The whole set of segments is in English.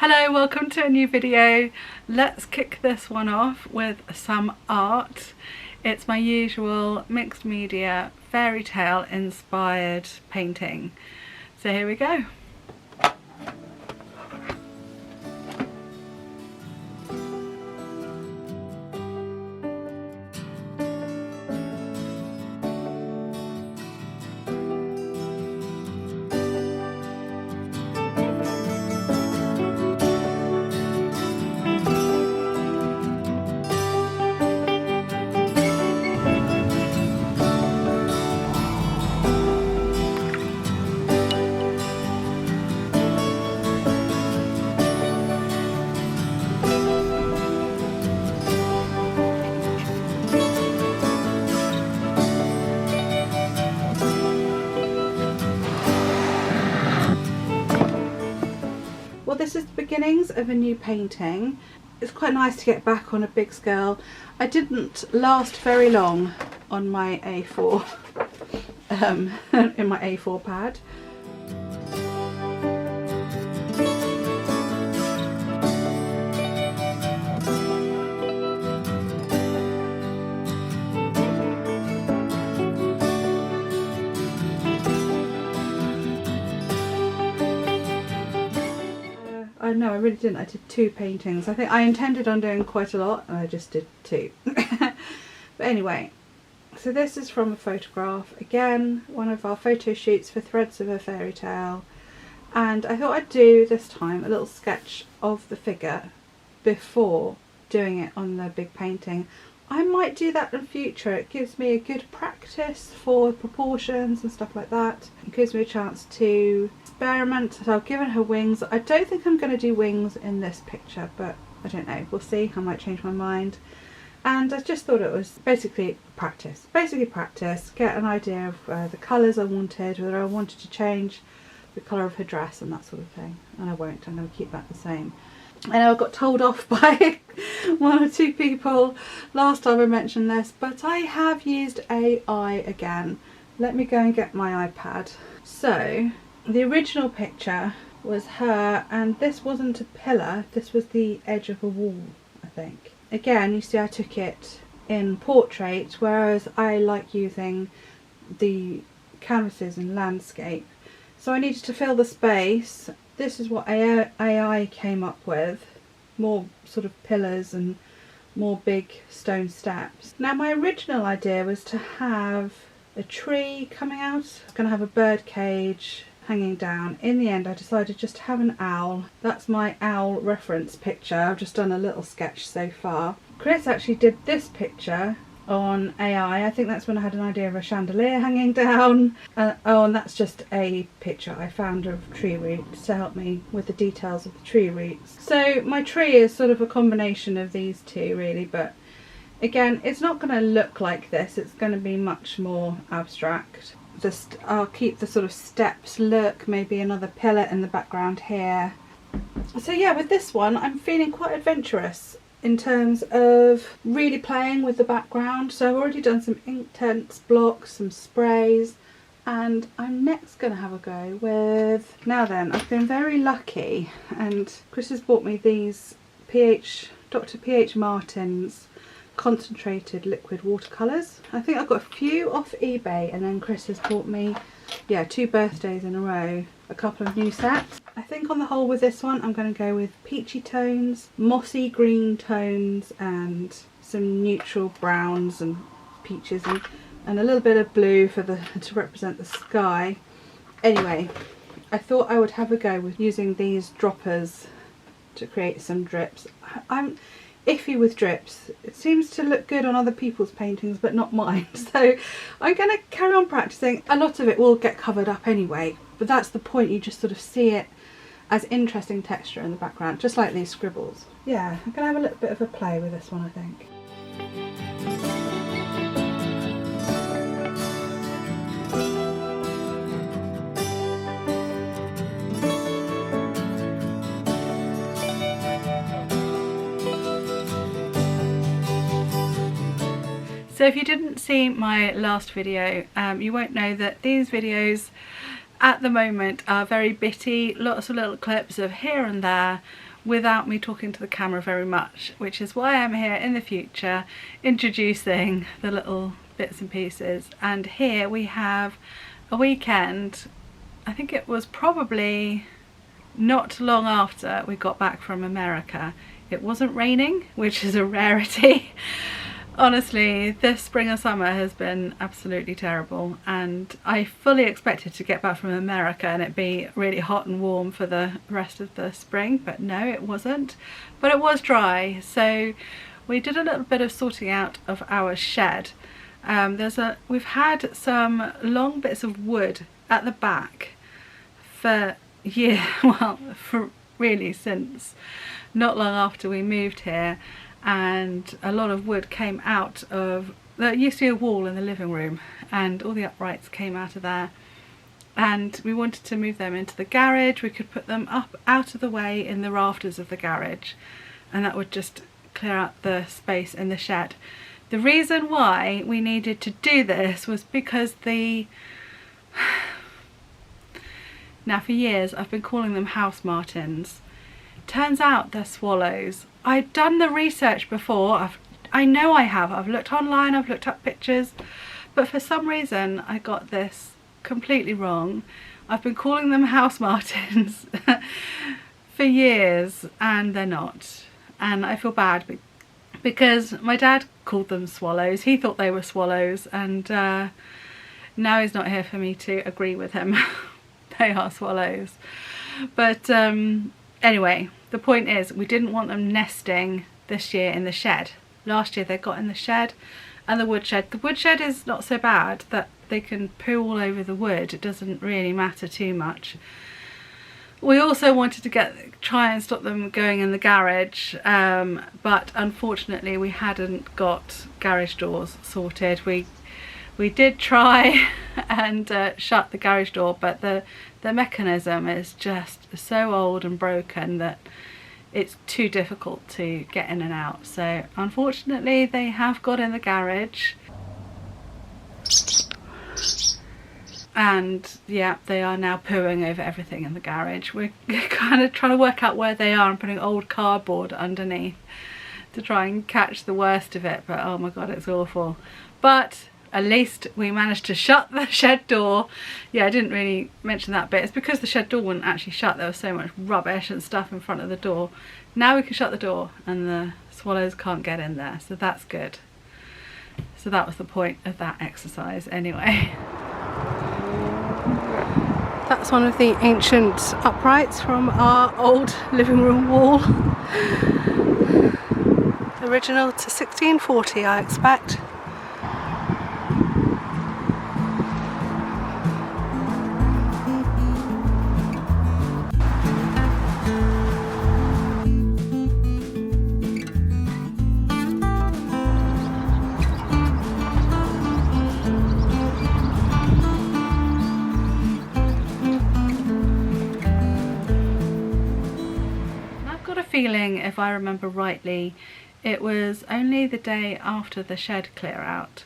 Hello, welcome to a new video. Let's kick this one off with some art. It's my usual mixed media fairy tale inspired painting. So here we go. Well, this is the beginnings of a new painting. It's quite nice to get back on a big scale. I didn't last very long on my A4, in my A4 pad. No, I really didn't. I did two paintings. I think I intended on doing quite a lot and I just did two. But anyway, so this is from a photograph. Again, one of our photo shoots for Threads of a Fairy Tale. And I thought I'd do this time a little sketch of the figure before doing it on the big painting. I might do that in future. It gives me a good practice for proportions and stuff like that. It gives me a chance to experiment. So I've given her wings. I don't think I'm going to do wings in this picture, but I don't know. We'll see. I might change my mind. And I just thought it was basically practice. Basically practice. Get an idea of the colours I wanted, whether I wanted to change the colour of her dress and that sort of thing. And I won't. I'm going to keep that the same. I know I got told off by one or two people last time I mentioned this, but I have used AI again. Let me go and get my iPad. So the original picture was her, and this wasn't a pillar, this was the edge of a wall, I think. Again, you see I took it in portrait, whereas I like using the canvases in landscape. So I needed to fill the space. This is what AI came up with, more sort of pillars and more big stone steps. Now my original idea was to have a tree coming out. I was going to have a bird cage hanging down. In the end I decided just to have an owl. That's my owl reference picture. I've just done a little sketch so far. Chris actually did this picture on AI. I think that's when I had an idea of a chandelier hanging down. Oh, and that's just a picture I found of tree roots to help me with the details of the tree roots. So my tree is sort of a combination of these two really, but again it's not going to look like this. It's going to be much more abstract. Just I'll keep the sort of steps look, maybe another pillar in the background here. So yeah, with this one I'm feeling quite adventurous in terms of really playing with the background. So I've already done some Inktense blocks, some sprays, and I'm next going to have a go with... Now then, I've been very lucky and Chris has bought me these Dr. P.H. Martin's concentrated liquid watercolours. I think I got a few off eBay, and then Chris has bought me, yeah, 2 birthdays in a row, a couple of new sets. I think on the whole with this one I'm going to go with peachy tones, mossy green tones, and some neutral browns and peaches, and a little bit of blue for to represent the sky. Anyway, I thought I would have a go with using these droppers to create some drips. I'm iffy with drips. It seems to look good on other people's paintings but not mine, so I'm going to carry on practicing. A lot of it will get covered up anyway, but that's the point. You just sort of see it as interesting texture in the background, just like these scribbles. Yeah, I'm going to have a little bit of a play with this one, I think. So if you didn't see my last video, you won't know that these videos at the moment are very bitty, lots of little clips of here and there without me talking to the camera very much, which is why I'm here in the future introducing the little bits and pieces. And here we have a weekend, I think it was probably not long after we got back from America. It wasn't raining, which is a rarity. Honestly, this spring and summer has been absolutely terrible, and I fully expected to get back from America and it be really hot and warm for the rest of the spring, but no, it wasn't. But it was dry, so we did a little bit of sorting out of our shed. We've had some long bits of wood at the back for for really since not long after we moved here, and a lot of wood came out of, there used to be a wall in the living room and all the uprights came out of there, and we wanted to move them into the garage. We could put them up out of the way in the rafters of the garage, and that would just clear out the space in the shed. The reason why we needed to do this was because now for years I've been calling them house martins. Turns out they're swallows. I've done the research before, I know I have, I've looked online, I've looked up pictures, but for some reason I got this completely wrong. I've been calling them house martins for years and they're not, and I feel bad because my dad called them swallows. He thought they were swallows, and now he's not here for me to agree with him. They are swallows. But anyway, the point is we didn't want them nesting this year in the shed. Last year they got in the shed and the woodshed. The woodshed is not so bad that they can poo all over the wood. It doesn't really matter too much. We also wanted to try and stop them going in the garage, but unfortunately we hadn't got garage doors sorted. We did try and shut the garage door, but the mechanism is just so old and broken that it's too difficult to get in and out. So unfortunately they have got in the garage, and yeah, they are now pooing over everything in the garage. We're kind of trying to work out where they are and putting old cardboard underneath to try and catch the worst of it, but oh my god, it's awful. But at least we managed to shut the shed door. Yeah, I didn't really mention that bit. It's because the shed door wouldn't actually shut. There was so much rubbish and stuff in front of the door. Now we can shut the door and the swallows can't get in there, so that's good. So that was the point of that exercise anyway. That's one of the ancient uprights from our old living room wall. Original to 1640, I expect. Feeling, if I remember rightly, it was only the day after the shed clear out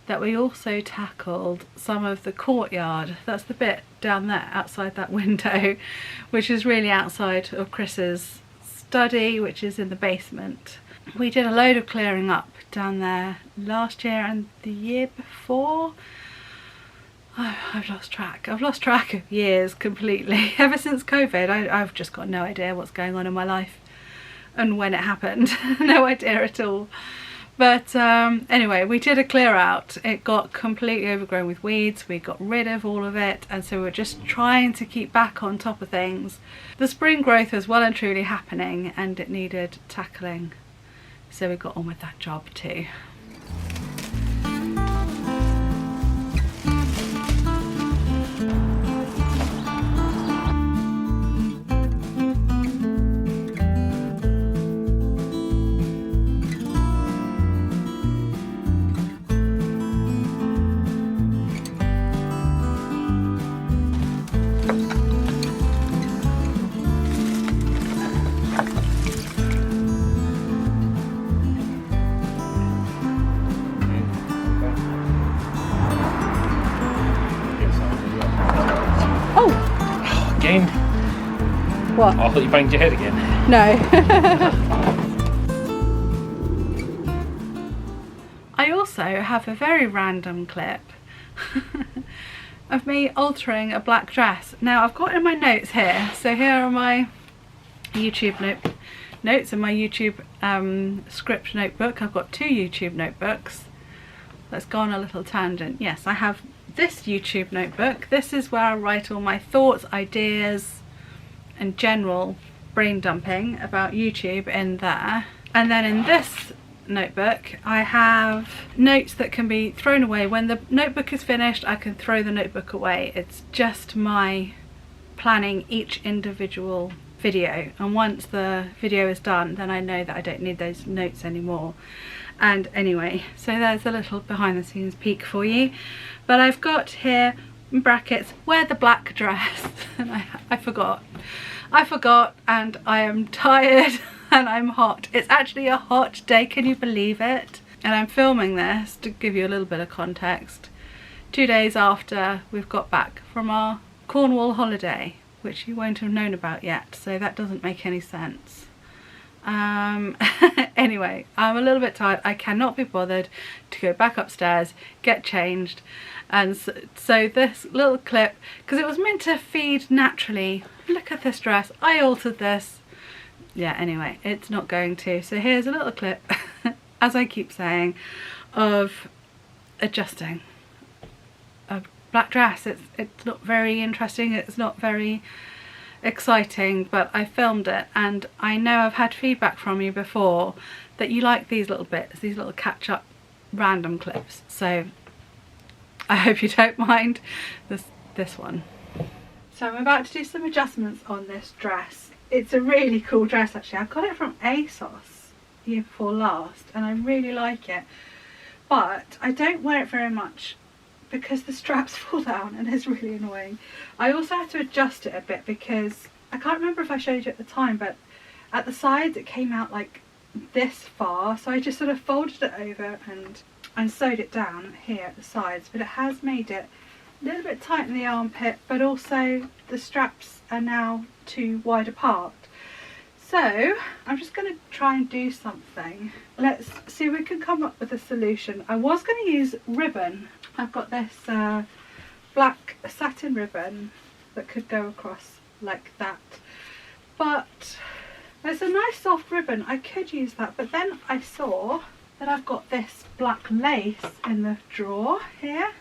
that we also tackled some of the courtyard. That's the bit down there outside that window, which is really outside of Chris's study, which is in the basement. We did a load of clearing up down there last year and the year before. I've lost track. I've lost track of years completely. Ever since COVID, I've just got no idea what's going on in my life and when it happened. No idea at all. But anyway, we did a clear out. It got completely overgrown with weeds. We got rid of all of it, and so we're just trying to keep back on top of things. The spring growth was well and truly happening and it needed tackling, so we got on with that job too. What? I thought you banged your head again. No. I also have a very random clip of me altering a black dress. Now I've got in my notes here, so here are my YouTube notes and my YouTube script notebook. I've got 2 YouTube notebooks. Let's go on a little tangent. Yes, I have this YouTube notebook. This is where I write all my thoughts, ideas and general brain dumping about YouTube in there. And then in this notebook I have notes that can be thrown away. When the notebook is finished, I can throw the notebook away. It's just my planning each individual video, and once the video is done then I know that I don't need those notes anymore. And anyway, so there's a little behind the scenes peek for you. But I've got here in brackets, wear the black dress. And I forgot and I am tired and I'm hot. It's actually a hot day, can you believe it? And I'm filming this to give you a little bit of context 2 days after we've got back from our Cornwall holiday, which you won't have known about yet, so that doesn't make any sense. Anyway, I'm a little bit tired. I cannot be bothered to go back upstairs, get changed, and so this little clip, because it was meant to feed naturally, look at this dress, I altered this. Yeah, anyway, it's not going to. So here's a little clip, as I keep saying, of adjusting a black dress. It's not very interesting, it's not very exciting, but I filmed it, and I know I've had feedback from you before that you like these little bits, these little catch-up random clips, so I hope you don't mind this one. So I'm about to do some adjustments on this dress. It's a really cool dress actually. I got it from ASOS year before last and I really like it, but I don't wear it very much because the straps fall down and it's really annoying. I also had to adjust it a bit because I can't remember if I showed you at the time, but at the sides it came out like this far, so I just sort of folded it over and sewed it down here at the sides, but it has made it a little bit tight in the armpit, but also the straps are now too wide apart. So I'm just going to try and do something. Let's see if we can come up with a solution. I was going to use ribbon. I've got this black satin ribbon that could go across like that, but it's a nice soft ribbon. I could use that, but then I saw that I've got this black lace in the drawer here.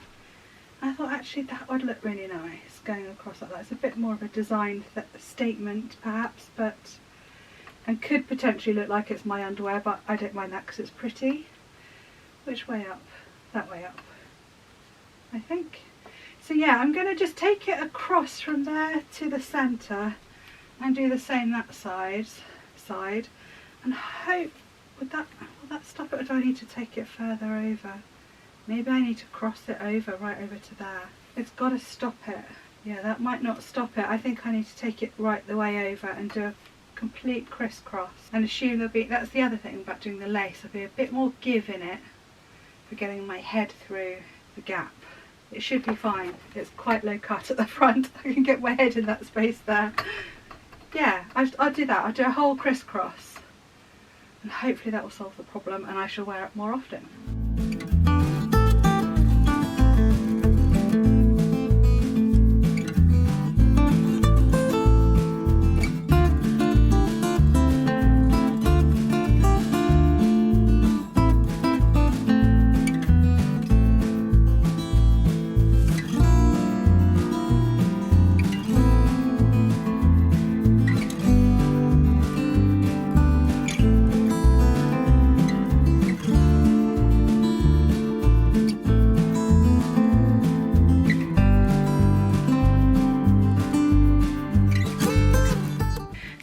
I thought actually that would look really nice going across like that. It's a bit more of a design statement perhaps, but and could potentially look like it's my underwear, but I don't mind that because it's pretty. Which way up? That way up, I think. So yeah, I'm going to just take it across from there to the centre and do the same that side, and hope, will that stop it, or do I need to take it further over? Maybe I need to cross it over, right over to there. It's got to stop it. Yeah, that might not stop it. I think I need to take it right the way over and do a complete crisscross and assume there'll be, that's the other thing about doing the lace, there'll be a bit more give in it for getting my head through the gap. It should be fine. It's quite low cut at the front. I can get my head in that space there. Yeah, I'll do that. I'll do a whole crisscross and hopefully that will solve the problem and I shall wear it more often.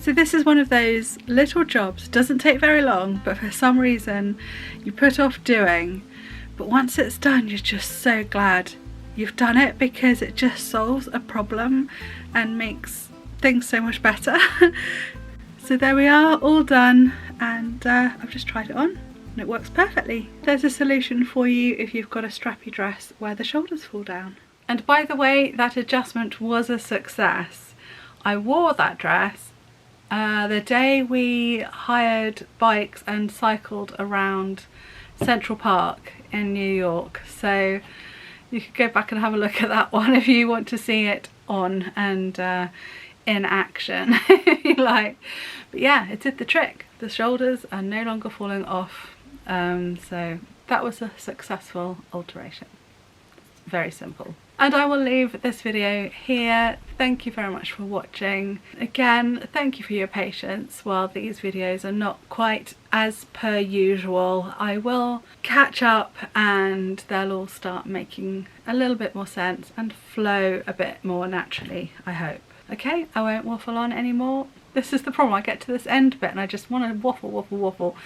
So this is one of those little jobs, doesn't take very long, but for some reason you put off doing, but once it's done you're just so glad you've done it because it just solves a problem and makes things so much better. So there we are, all done, and I've just tried it on and it works perfectly. There's a solution for you if you've got a strappy dress where the shoulders fall down. And by the way, that adjustment was a success. I wore that dress the day we hired bikes and cycled around Central Park in New York. So you could go back and have a look at that one if you want to see it on and in action. Like, but yeah, it did the trick. The shoulders are no longer falling off. So that was a successful alteration. Very simple. And I will leave this video here. Thank you very much for watching. Again, thank you for your patience while these videos are not quite as per usual. I will catch up and they'll all start making a little bit more sense and flow a bit more naturally, I hope. Okay, I won't waffle on anymore. This is the problem, I get to this end bit and I just want to waffle.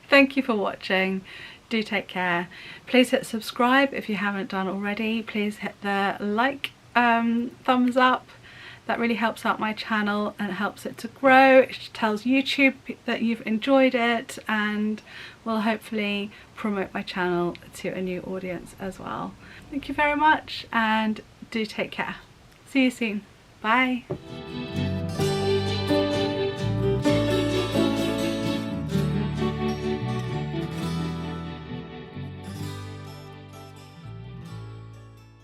Thank you for watching. Do take care. Please hit subscribe if you haven't done already. Please hit the like thumbs up. That really helps out my channel and helps it to grow. It tells YouTube that you've enjoyed it and will hopefully promote my channel to a new audience as well. Thank you very much and do take care. See you soon. Bye.